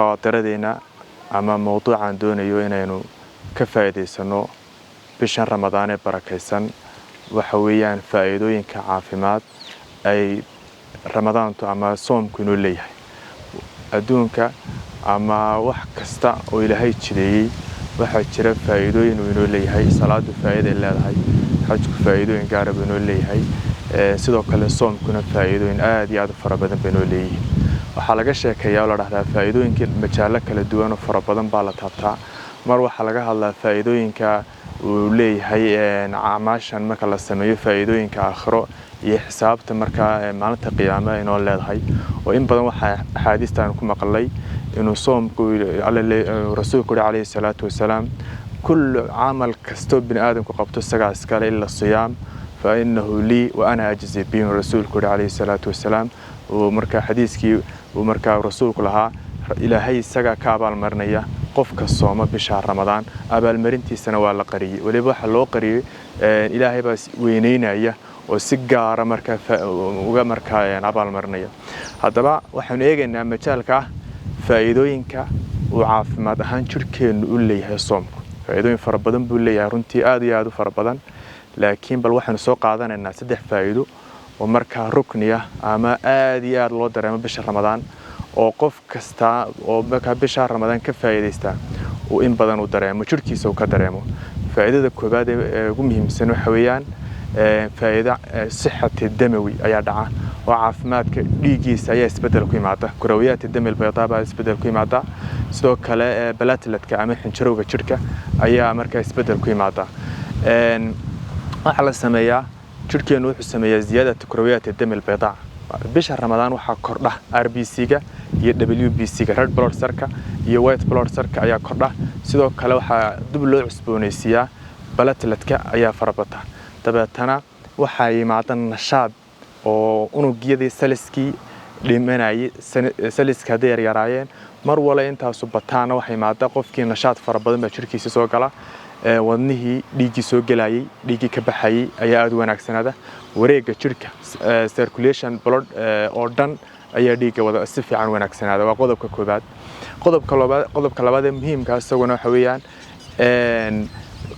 خاطردينا أما موضوع دون يوينينو كفايدة سنو بشان رمضان بركيسن وحويان فائدوين كعافمات أي رمضان تو أما صوم كنو ليه أدونك أما wax kasta oo Ilaahay jireeyay waxa jira faa'iidooyin uu inoo leeyahay salaadu faa'iido leedahay xajku faa'iidooyin gaar ah inoo leeyahay sidoo kale soomkuna faa'iidooyin aad iyo aad u fara badan inoo leeyahay waxa laga sheekayaa oo la dhaxdaa faa'iidooyinka majaalo kala duwan oo fara badan baa la taabtaa mar waxa laga hadlaa faa'iidooyinka uu leeyahay acmaashan marka la sameeyo faa'iidooyinka aakhiro iyo xisaabta marka maalinta qiyaamaha inoo leedahay oo in badan waxa axaadiistan ku maqlay إنه صوم رسول الله عليه الصلاة والسلام كل عمل كستوب بن آدم كقبته السجع سكال إلا الصيام فإنه لي وأنا أجزي به رسول الله عليه الصلاة والسلام ومركا حديثك ومركا رسول الله إلى هاي السجع كعب المرنية قفك الصوم بشهر رمضان أبا المرنتي سنوات لقري ولبح الله قري إلى هاي بس وينينا إياه وسجارة مركا ومركا يعني أبا المرنية هذا بقى وحنا يجينا مجالك faa'iidooyinka uu caafimaad ahaan jirkeenu u leeyahay soomku faa'iidooyin fara badan buu leeyahay runtii aad iyo aad u fara badan laakiin bal waxaan soo qaadanaynaa saddex faa'iido oo markaa rukni ah ama aad iyo aad loo dareemo bisha Ramadaan oo qof kasta oo markaa bisha Ramadaan ka faa'iideysta oo in badan u dareemo jirkiisa uu ka dareemo faa'iidada koobaad ee ugu muhiimsan waxa weeyaan faa'iida sixada damawi ayaa dhaca وعافماتك ديجيس أي إسبدل قيمته كرويات الدم البيضاء بعد إسبدل قيمته سلوك كلا بلاتلت كعمل حنشروق الشركة أي مركز إسبدل قيمته على السمية تركيا نوح السمية زيادة كرويات الدم البيضاء بشهر رمضان وحكرده RBC جا WBC جا ريد بلور سركة وايت بلور سركة أي كرده سلوك كلا وح دبل عصبونيسيا بلاتلت كأي فربطة تبعتنا وحي معطن الشعب oo unugyadii saliskii dhimanayay saliska hadeer yaraayeen mar wala intaas u bataana waxay maada qofkii nashaad fara badan ba jirkiisa soo gala wadnihii dhiigi soo galayay dhiigi ka baxayay ayaa aad wanaagsanada wareega jirka circulation blood oo dhan ayaa dhiiga wada si fiican wanaagsanada waa qodobka koobaad qodobka labaad ee muhiimka ah isaguna waxa weeyaan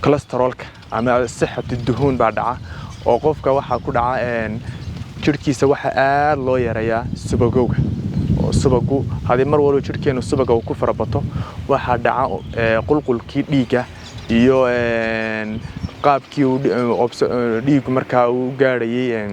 cholesterolka ama sixada duhun baa dhaca oo qofka waxa ku dhaca jirkiisa waxa aad loo yareeyaa subagowga oo subagu hadii mar walba jirkeenu subaga uu ku farabato waxa dhaca qulqulkii dhiiga iyo qaabkii dhiigu markaa uu gaarayay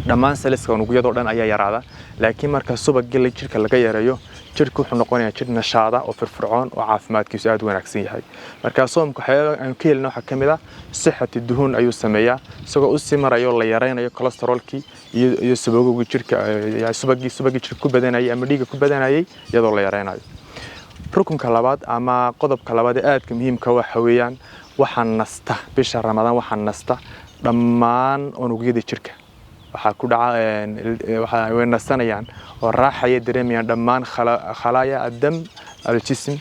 dhammaan saliska unugyada dhan ayaa yaraada laakiin marka subaga la jirka laga yareeyo jirku wuxuu noqonayaa jir nashaada oo firfircoon oo caafimaadkiisu aad wanaagsan yahay marka soomku waxaan ka helno waxa kamid ah sixada duhun ayuu sameeyaa isagoo u simarayo la yareynayo cholesterolki iyo subagowga jirka subagi jirka ku badanayay ama dhiiga ku badanayay iyadoo la yareynayo rukunka labaad ama qodobka labaad ee aadka muhiimka waxa weeyaan waxaan nasta bisha Ramadaan waxaan nasta dhammaan unugyada jirka waxa ku dhaca waxa ay nasanayaan oo raaxaya dareemayaan dhammaan khalaaya adam al-jism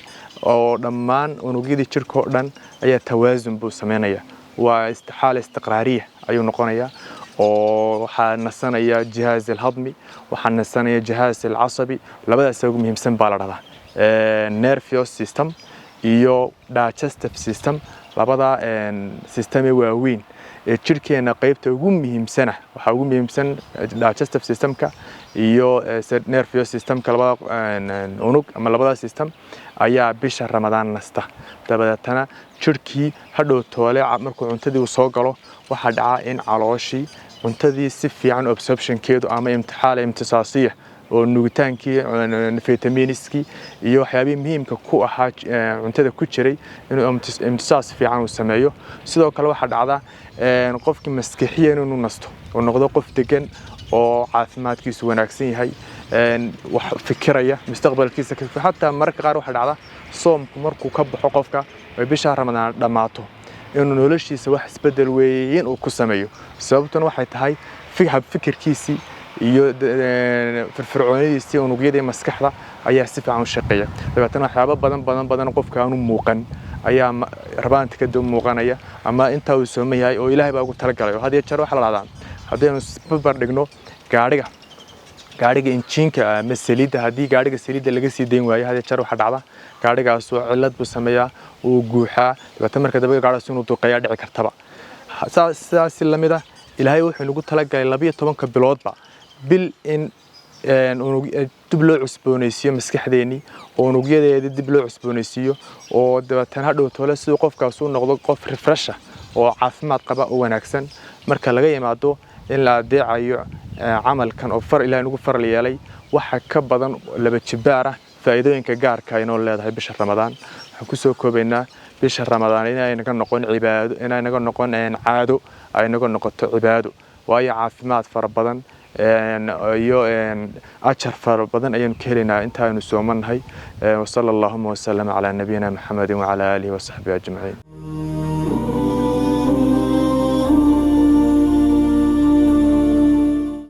oo dhammaan unugyada jirka oo dhan ayaa tawaazun buu sameeynaya waa xaalad istiqraariya ayuu noqonayaa oo waxa nasanaya jihaaz al-hadmi waxa nasanaya jihaaz al-asabi labadaas ugu muhiimsan baa la dhadaa nervous system iyo digestive system labada system ee waaweyn jirkeena qaybta ugu muhiimsan waxa ugu muhiimsan digestive systemka iyo nervous systemka labada unug ama labada system ayaa bisha Ramadaan nasta dabadeetana jirkii hadhow toole markuu cuntadii soo galo waxa dhaca in calooshii cuntadii si fiican absorptionkeedu ama imtisaasiya oo nugitaankii fitamiiniski iyo waxyaabihii muhiimka ku ahaa cuntada ku jiray inuu imtisaas fiican uu sameeyo sidoo kale waxa dhacda qofkii maskaxiyan inuu nasto oo noqdo qof degan oo caafimaadkiisu wanaagsan yahay wax fikiraya mustaqbalkiisa hatta marka qaar waxa dhacda soomku markuu ka baxo qofka ay bisha Ramadaan dhamaato inuu noloshiisa wax isbedel weyn uu ku sameeyo sababtuna waxay tahay fikirkiisii iyo firfircoonadiisa unugyada maskaxda ayaa si fiican u shaqeeya dabeetana waxyaabo badan qofka aanu muuqan ayaa rabaanta ka dib muuqanaya ama inta uu soomayahay oo Ilaahay baa ugu talagalay hadii jeer waxa la raadaan hadii aanu isbar dhigno gaariga gaariga injiinka ama saliidda haddii gaariga saliidda laga sii dayn waayo hadii jar waxa dhacda gaarigaas oo cilad buu sameeyaa uu guuxaa dibata marka dambe gaarigaas inuu duqeeya dhici kartaba saas lamida ilaahay wuxuu nagu talagalay 12 biloodba bil in dib loo cusboonaysiyo maskaxdeeni oo unugyadeeda dib loo cusboonaysiyo oo dibatan hadhow toole sidoo qofkaas uu noqdo qof refresh oo caafimaad qaba oo wanaagsan marka laga yimaado in la adeecayo camalkan oo far ilaahay nagu faral yeelay waxa ka badan laba jibaar ah faa'iidooyinka gaarka ah inoo leedahay bisha Ramadaan waxaan ku soo koobaynaa bisha Ramadaan inay naga noqon cibaado inay naga noqon caado ay naga noqoto cibaado waayo caafimaad fara badan iyo ajar fara badan ayaan ka helaynaa intaanu soomannahay wa sallallahu wa sallam ala nabiyina Muhammadin wa ala alihi wa sahbihi ajma'in